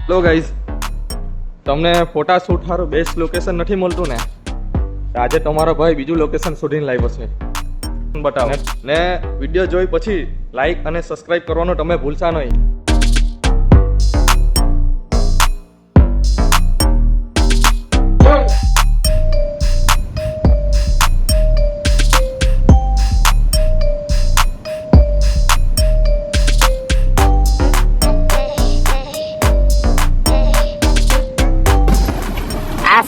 Hello guys, તમને ફોટા shoot સારું બેસ્ટ લોકેશન નથી મળતું ને, આજે તમારો ભાઈ બીજું લોકેશન શોધીને લાવ્યો છે. બતાવો ને વિડીયો જોઈ પછી લાઈક અને સબસ્ક્રાઇબ કરવાનું તમે ભૂલશા નહીં.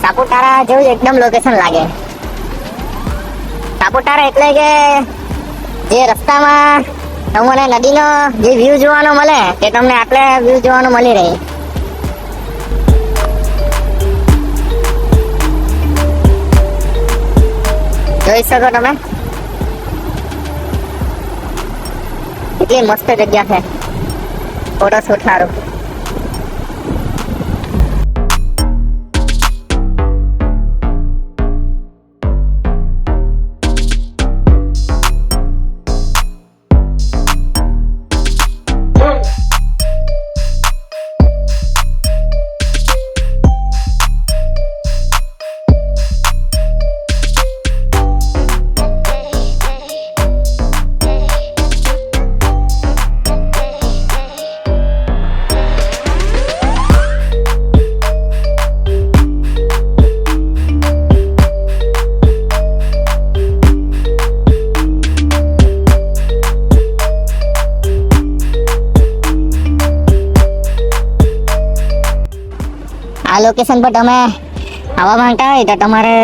સાપુતારા જેવું જ એકદમ લોકેશન લાગે. સાપુતારા એટલે કે જે રસ્તામાં તમને નદીનો જે વ્યૂ જોવાનો મળે તે તમને આટલે વ્યૂ જોવાનું મળી રહે. જોઈ શકો તમે, કેટલી મસ્ત જગ્યા છે ફોટો શૂટ સારું. આ લોકેશન પર તમે આવવા માંગતા હોય તો તમારે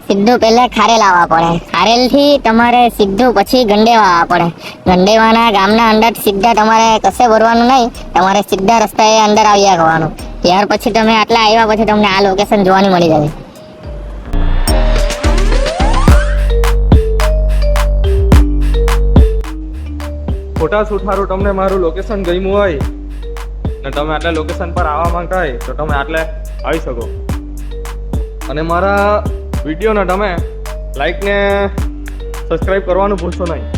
સીધું પહેલા ખારેલ આવવા પડે. ખારેલ થી તમારે સીધું પછી ગંડેવા આવવા પડે. ગંડેવાના ગામના અંદર સીધા તમારે કશે ભરવાનું નહીં, તમારે સીધા રસ્તાએ અંદર આવ્યા કરવાનું. ત્યાર પછી તમે આટલા આવ્યા પછી તમને આ લોકેશન જોવાની મળી જાય. ફોટા શૂટ સારું તમને મારું લોકેશન ગમ્યું હોય ને તમે આટલા લોકેશન પર આવવા માંગતા હોય તો તમે આટલે આવી શકો. અને મારા વિડીયોને તમે લાઈક ને સબસ્ક્રાઈબ કરવાનું ભૂલશો નહીં.